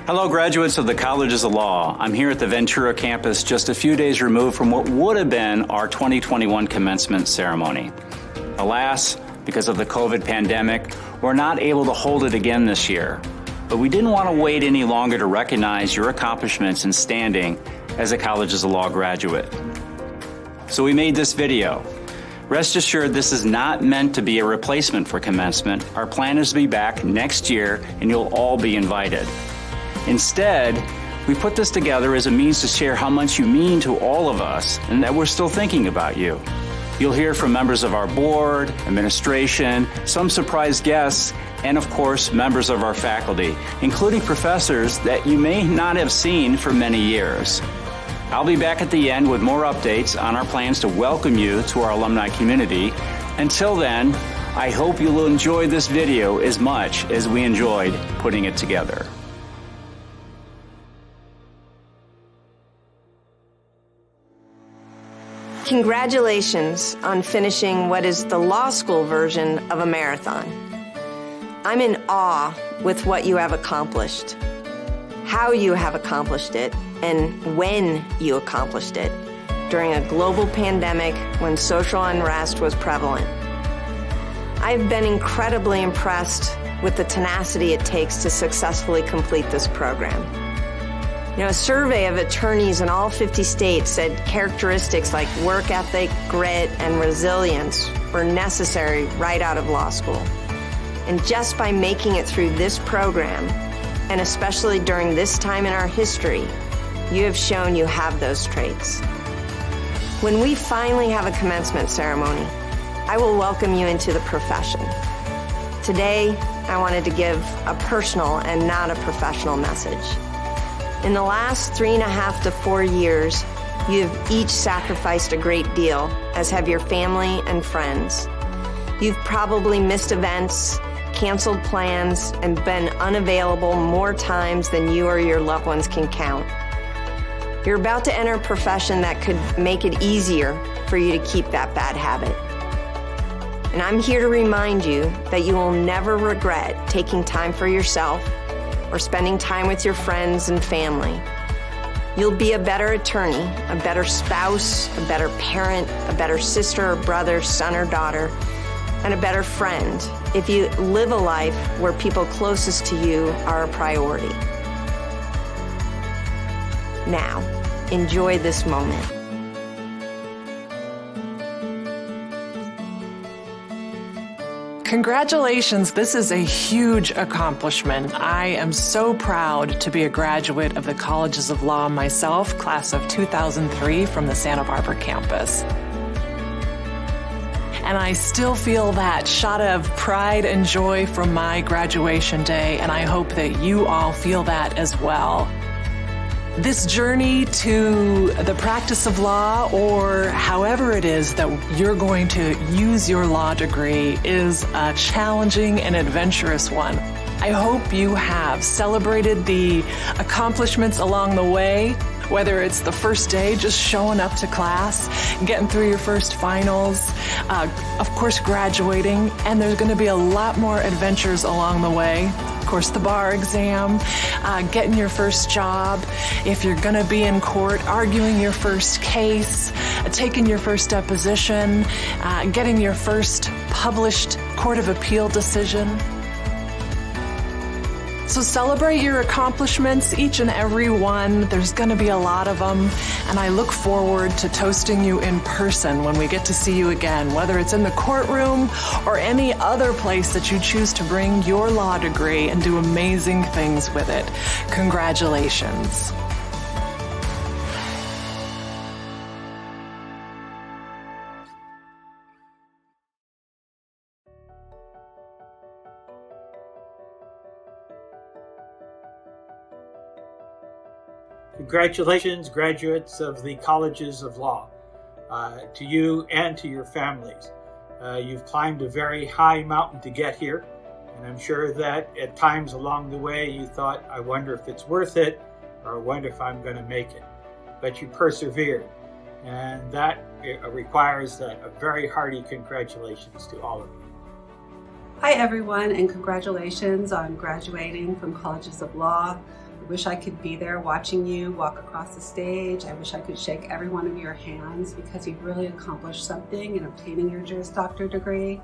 Hello, graduates of the Colleges of Law. I'm here at the Ventura campus just a few days removed from what would have been our 2021 commencement ceremony. Alas, because of the COVID pandemic, we're not able to hold it again this year. But we didn't want to wait any longer to recognize your accomplishments in standing as a Colleges of Law graduate. So we made this video. Rest assured, this is not meant to be a replacement for commencement. Our plan is to be back next year, and you'll all be invited. Instead, we put this together as a means to share how much you mean to all of us and that we're still thinking about you. You'll hear from members of our board, administration, some surprise guests, and of course, members of our faculty, including professors that you may not have seen for many years. I'll be back at the end with more updates on our plans to welcome you to our alumni community. Until then, I hope you'll enjoy this video as much as we enjoyed putting it together. Congratulations on finishing what is the law school version of a marathon. I'm in awe with what you have accomplished, how you have accomplished it, and when you accomplished it during a global pandemic when social unrest was prevalent. I've been incredibly impressed with the tenacity it takes to successfully complete this program. A survey of attorneys in all 50 states said characteristics like work ethic, grit, and resilience were necessary right out of law school. And just by making it through this program, and especially during this time in our history, you have shown you have those traits. When we finally have a commencement ceremony, I will welcome you into the profession. Today, I wanted to give a personal and not a professional message. In the last 3.5 to 4 years, you have each sacrificed a great deal, as have your family and friends. You've probably missed events, canceled plans, and been unavailable more times than you or your loved ones can count. You're about to enter a profession that could make it easier for you to keep that bad habit. And I'm here to remind you that you will never regret taking time for yourself or spending time with your friends and family. You'll be a better attorney, a better spouse, a better parent, a better sister or brother, son or daughter, and a better friend if you live a life where people closest to you are a priority. Now, enjoy this moment. Congratulations, this is a huge accomplishment. I am so proud to be a graduate of the Colleges of Law myself, class of 2003 from the Santa Barbara campus. And I still feel that shot of pride and joy from my graduation day, and I hope that you all feel that as well. This journey to the practice of law, or however it is that you're going to use your law degree, is a challenging and adventurous one. I hope you have celebrated the accomplishments along the way, whether it's the first day, just showing up to class, getting through your first finals, of course graduating, and there's going to be a lot more adventures along the way. Of course, the bar exam, getting your first job, if you're going to be in court, arguing your first case, taking your first deposition, getting your first published Court of Appeal decision. So celebrate your accomplishments, each and every one. There's going to be a lot of them, and I look forward to toasting you in person when we get to see you again, whether it's in the courtroom or any other place that you choose to bring your law degree and do amazing things with it. Congratulations. Congratulations, graduates of the Colleges of Law, to you and to your families. You've climbed a very high mountain to get here, and I'm sure that at times along the way you thought, I wonder if it's worth it, or I wonder if I'm going to make it. But you persevered, and that requires a very hearty congratulations to all of you. Hi everyone, and congratulations on graduating from Colleges of Law. wish I could be there watching you walk across the stage. I wish I could shake every one of your hands because you've really accomplished something in obtaining your Juris Doctor degree.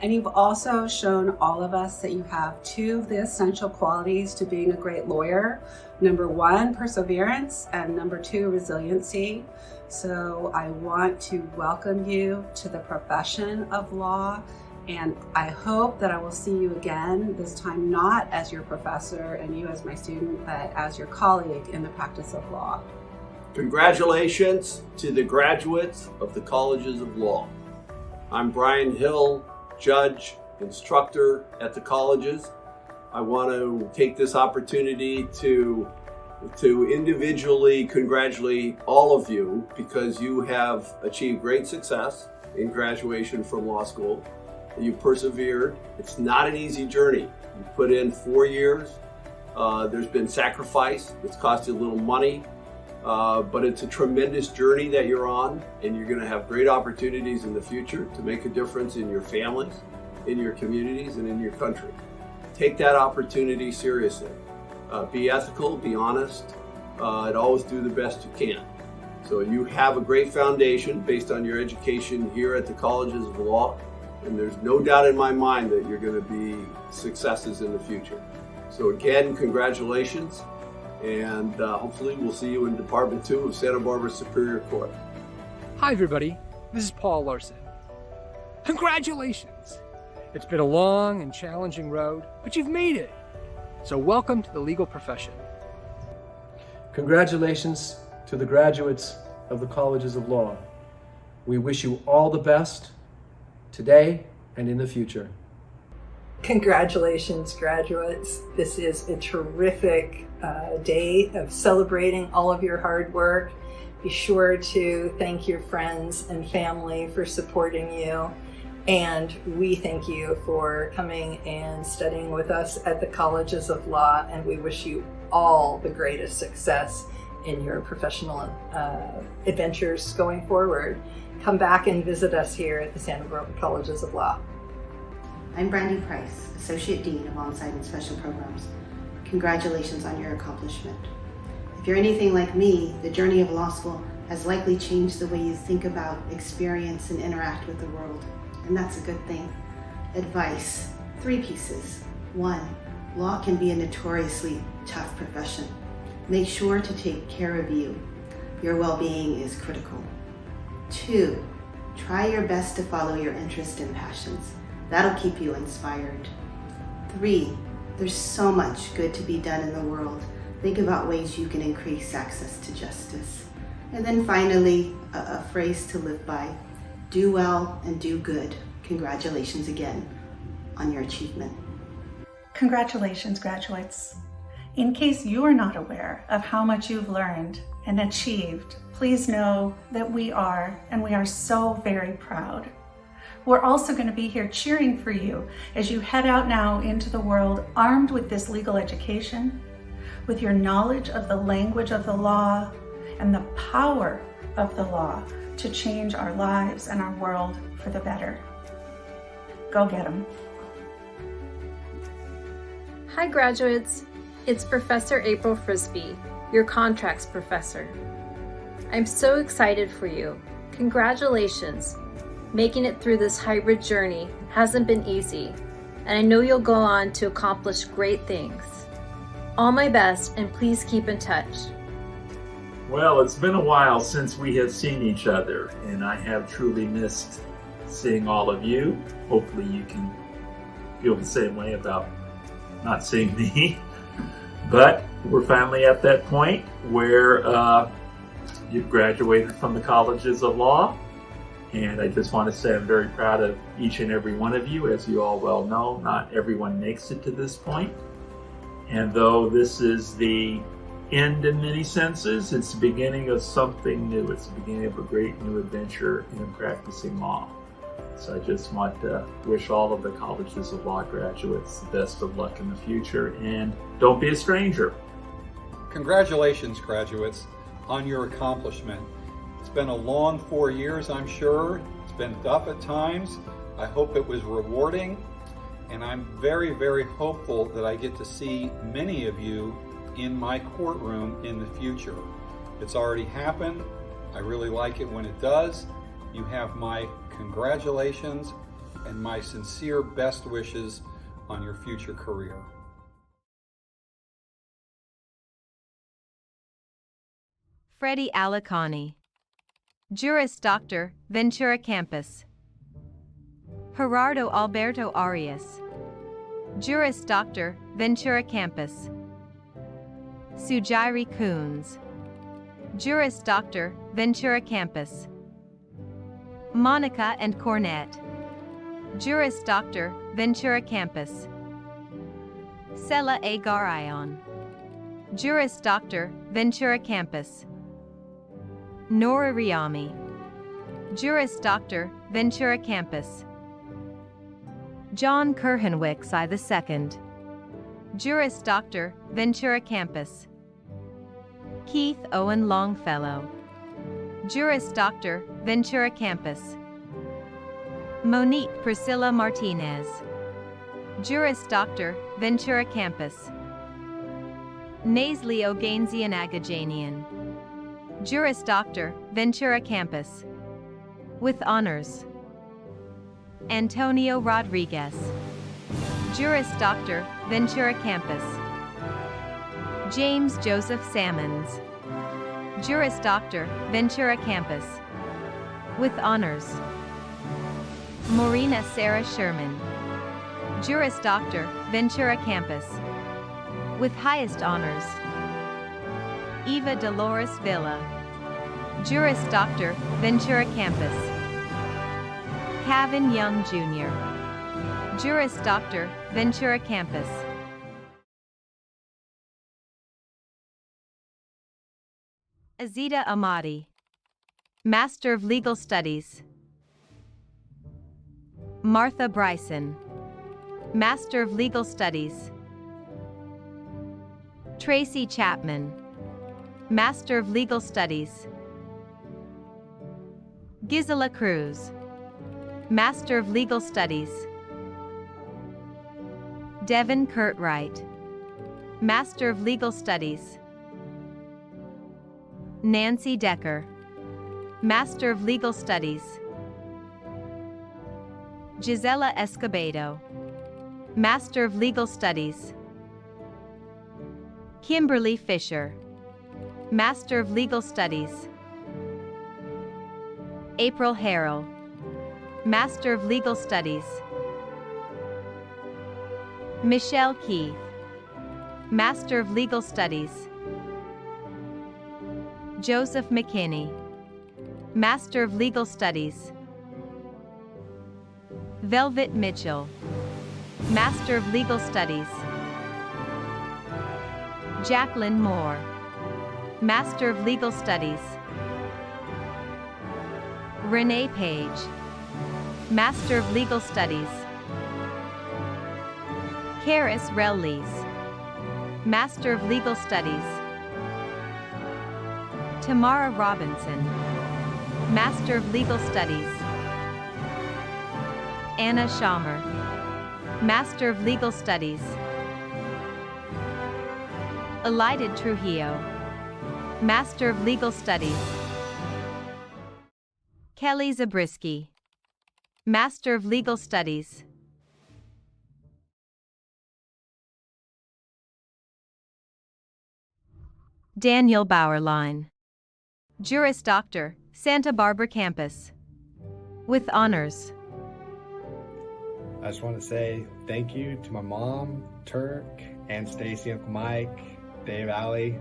And you've also shown all of us that you have two of the essential qualities to being a great lawyer. Number one, perseverance, and number two, resiliency. So I want to welcome you to the profession of law. And I hope that I will see you again, this time not as your professor and you as my student, but as your colleague in the practice of law. Congratulations to the graduates of the Colleges of Law. I'm Brian Hill, judge, instructor at the colleges. I want to take this opportunity to individually congratulate all of you because you have achieved great success in graduation from law school. You persevered. It's not an easy journey. You put in 4 years. There's been sacrifice. It's cost you a little money, but it's a tremendous journey that you're on, and you're going to have great opportunities in the future to make a difference in your families, in your communities, and in your country. Take that opportunity seriously. Be ethical, be honest, and always do the best you can. So you have a great foundation based on your education here at the Colleges of Law. And there's no doubt in my mind that you're going to be successes in the future. So again, congratulations, and hopefully we'll see you in Department 2 of Santa Barbara Superior Court. Hi everybody, this is Paul Larson. Congratulations! It's been a long and challenging road, but you've made it. So welcome to the legal profession. Congratulations to the graduates of the Colleges of Law. We wish you all the best today and in the future. Congratulations, graduates. This is a terrific day of celebrating all of your hard work. Be sure to thank your friends and family for supporting you. And we thank you for coming and studying with us at the Colleges of Law. And we wish you all the greatest success in your professional adventures going forward. Come back and visit us here at the Santa Barbara Colleges of Law. I'm Brandy Price, Associate Dean of On-Site and Special Programs. Congratulations on your accomplishment. If you're anything like me, the journey of law school has likely changed the way you think about, experience, and interact with the world. And that's a good thing. Advice, 3 pieces. 1, law can be a notoriously tough profession. Make sure to take care of you. Your well-being is critical. 2, try your best to follow your interests and passions. That'll keep you inspired. 3, there's so much good to be done in the world. Think about ways you can increase access to justice. And then finally, a phrase to live by. Do well and do good. Congratulations again on your achievement. Congratulations, graduates. In case you are not aware of how much you've learned and achieved, please know that we are, and we are so very proud. We're also going to be here cheering for you as you head out now into the world armed with this legal education, with your knowledge of the language of the law and the power of the law to change our lives and our world for the better. Go get them. Hi graduates, it's Professor April Frisbee, your contracts professor. I'm so excited for you. Congratulations. Making it through this hybrid journey hasn't been easy, and I know you'll go on to accomplish great things. All my best, and please keep in touch. Well, it's been a while since we have seen each other, and I have truly missed seeing all of you. Hopefully you can feel the same way about not seeing me. But we're finally at that point where you've graduated from the Colleges of Law. And I just want to say I'm very proud of each and every one of you. As you all well know, not everyone makes it to this point. And though this is the end in many senses, it's the beginning of something new. It's the beginning of a great new adventure in practicing law. So I just want to wish all of the Colleges of Law graduates the best of luck in the future, and don't be a stranger. Congratulations, graduates, on your accomplishment. It's been a long 4 years, I'm sure. It's been tough at times. I hope it was rewarding, and I'm very, very hopeful that I get to see many of you in my courtroom in the future. It's already happened. I really like it when it does. You have my congratulations and my sincere best wishes on your future career. Freddie Alicani, Juris Doctor, Ventura Campus. Gerardo Alberto Arias, Juris Doctor, Ventura Campus. Sujairi Coons, Juris Doctor, Ventura Campus. Monica and Cornette, Juris Doctor, Ventura Campus. Sela A. Garayon, Juris Doctor, Ventura Campus. Nora Riami, Juris Doctor, Ventura Campus. John Kerhenwicks II, Juris Doctor, Ventura Campus. Keith Owen Longfellow, Juris Doctor, Ventura Campus. Monique Priscilla Martinez, Juris Doctor, Ventura Campus. Naisley Ogainsian Agajanian, Juris Doctor, Ventura Campus. With honors. Antonio Rodriguez, Juris Doctor, Ventura Campus. James Joseph Sammons, Juris Doctor, Ventura Campus. With honors. Morena Sarah Sherman, Juris Doctor, Ventura Campus. With highest honors. Eva Dolores Villa, Juris Doctor, Ventura Campus. Kavin Young Jr., Juris Doctor, Ventura Campus. Azita Amati, Master of Legal Studies. Martha Bryson, Master of Legal Studies. Tracy Chapman, Master of Legal Studies. Gisela Cruz, Master of Legal Studies. Devin Curtwright, Master of Legal Studies. Nancy Decker, Master of Legal Studies. Gisela Escobedo, Master of Legal Studies. Kimberly Fisher, Master of Legal Studies. April Harrell, Master of Legal Studies. Michelle Keith, Master of Legal Studies. Joseph McKinney, Master of Legal Studies. Velvet Mitchell, Master of Legal Studies. Jacqueline Moore, Master of Legal Studies. Renee Page, Master of Legal Studies. Karis Rellees, Master of Legal Studies. Tamara Robinson, Master of Legal Studies. Anna Schammer, Master of Legal Studies. Elida Trujillo, Master of Legal Studies. Kelly Zabriskie, Master of Legal Studies. Daniel Bauerlein, Juris Doctor, Santa Barbara Campus. With honors. I just want to say thank you to my mom, Turk, and Stacy, Uncle Mike, Dave, Allie.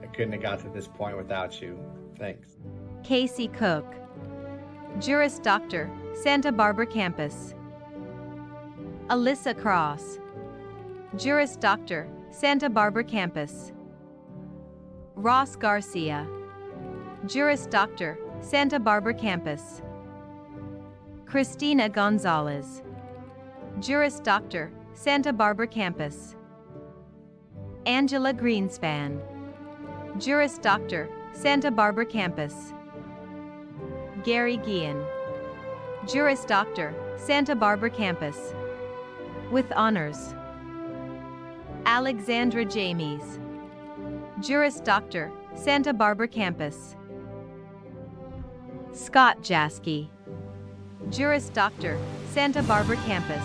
I couldn't have got to this point without you. Thanks. Casey Cook, Juris Doctor, Santa Barbara Campus. Alyssa Cross, Juris Doctor, Santa Barbara Campus. Ross Garcia, Juris Doctor, Santa Barbara Campus. Christina Gonzalez, Juris Doctor, Santa Barbara Campus. Angela Greenspan, Juris Doctor, Santa Barbara Campus. Gary Guillen, Juris Doctor, Santa Barbara Campus. With honors. Alexandra Jamies, Juris Doctor, Santa Barbara Campus. Scott Jaskey, Juris Doctor, Santa Barbara Campus.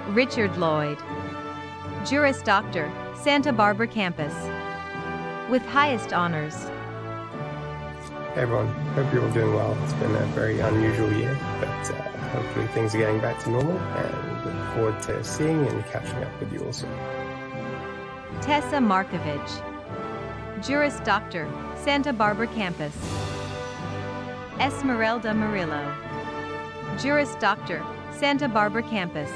Richard Lloyd, Juris Doctor, Santa Barbara Campus. With highest honors. Hey everyone, hope you're all doing well. It's been a very unusual year, but hopefully things are getting back to normal, and look forward to seeing and catching up with you all soon. Tessa Markovich, Juris Doctor, Santa Barbara Campus. Esmeralda Murillo, Juris Doctor, Santa Barbara Campus.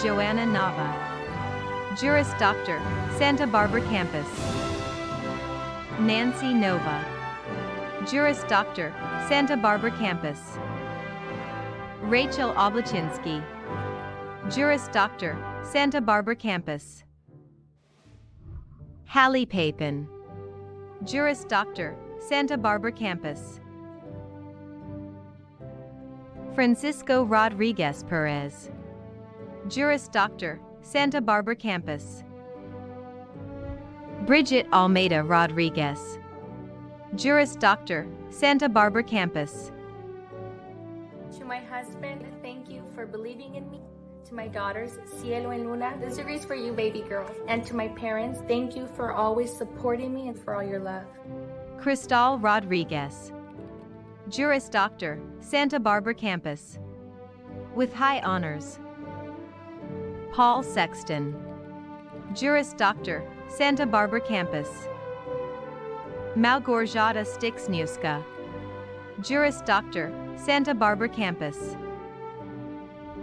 Joanna Nava, Juris Doctor, Santa Barbara Campus. Nancy Nova, Juris Doctor, Santa Barbara Campus. Rachel Oblachinsky, Juris Doctor, Santa Barbara Campus. Hallie Papin, Juris Doctor, Santa Barbara Campus. Francisco Rodriguez Perez, Juris Doctor, Santa Barbara Campus. Bridget Almeida Rodriguez, Juris Doctor, Santa Barbara Campus. To my husband, thank you for believing in me. To my daughters, Cielo and Luna, this degree is for you, baby girl. And to my parents, thank you for always supporting me and for all your love. Cristal Rodriguez, Juris Doctor, Santa Barbara Campus. With high honors. Paul Sexton, Juris Doctor, Santa Barbara Campus. Malgorzata Stiksniewska, Juris Doctor, Santa Barbara Campus.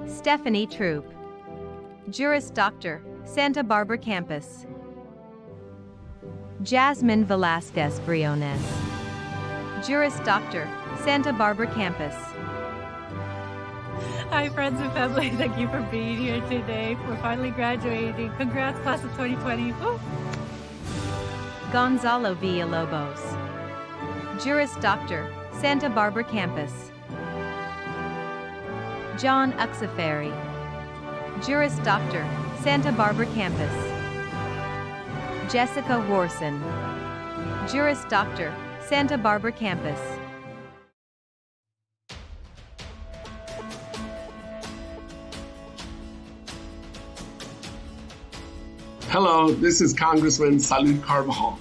Stephanie Troop, Juris Doctor, Santa Barbara Campus. Jasmine Velasquez Briones, Juris Doctor, Santa Barbara Campus. Hi friends and family, thank you for being here today. We're finally graduating. Congrats, class of 2020. Woo! Gonzalo Villalobos, Juris Doctor, Santa Barbara Campus. John Uxaferi, Juris Doctor, Santa Barbara Campus. Jessica Warson, Juris Doctor, Santa Barbara Campus. Hello, this is Congressman Salud Carvajal.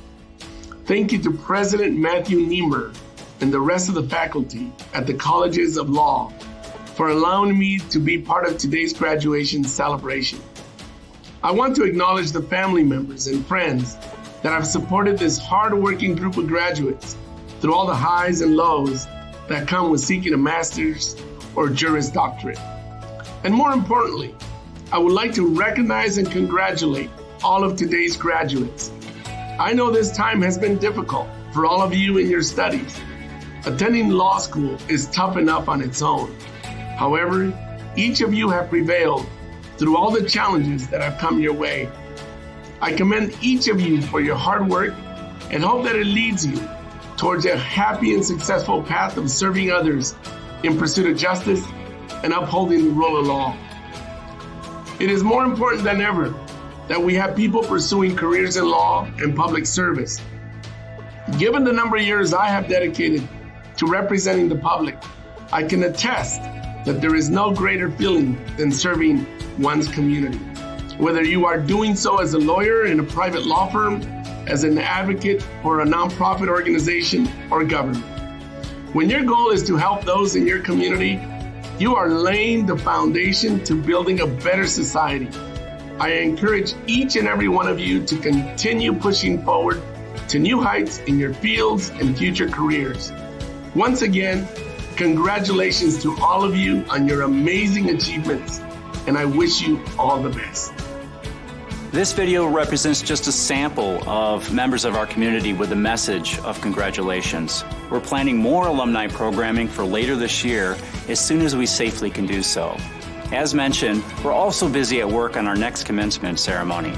Thank you to President Matthew Niemer and the rest of the faculty at the Colleges of Law for allowing me to be part of today's graduation celebration. I want to acknowledge the family members and friends that have supported this hard-working group of graduates through all the highs and lows that come with seeking a master's or Juris Doctorate. And more importantly, I would like to recognize and congratulate all of today's graduates. I know this time has been difficult for all of you in your studies. Attending law school is tough enough on its own. However, each of you have prevailed through all the challenges that have come your way. I commend each of you for your hard work and hope that it leads you towards a happy and successful path of serving others in pursuit of justice and upholding the rule of law. It is more important than ever that we have people pursuing careers in law and public service. Given the number of years I have dedicated to representing the public, I can attest that there is no greater feeling than serving one's community. Whether you are doing so as a lawyer in a private law firm, as an advocate for a nonprofit organization, or government. When your goal is to help those in your community, you are laying the foundation to building a better society. I encourage each and every one of you to continue pushing forward to new heights in your fields and future careers. Once again, congratulations to all of you on your amazing achievements, and I wish you all the best. This video represents just a sample of members of our community with a message of congratulations. We're planning more alumni programming for later this year as soon as we safely can do so. As mentioned, we're also busy at work on our next commencement ceremony.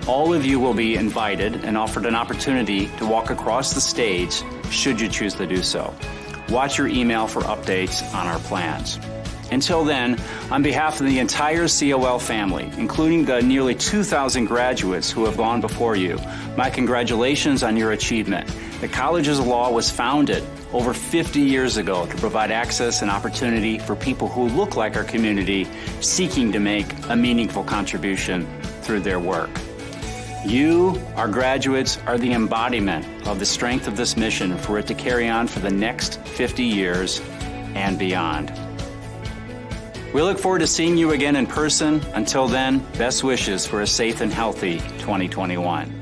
All of you will be invited and offered an opportunity to walk across the stage should you choose to do so. Watch your email for updates on our plans. Until then, on behalf of the entire COL family, including the nearly 2,000 graduates who have gone before you, my congratulations on your achievement. The Colleges of Law was founded over 50 years ago to provide access and opportunity for people who look like our community, seeking to make a meaningful contribution through their work. You, our graduates, are the embodiment of the strength of this mission for it to carry on for the next 50 years and beyond. We look forward to seeing you again in person. Until then, best wishes for a safe and healthy 2021.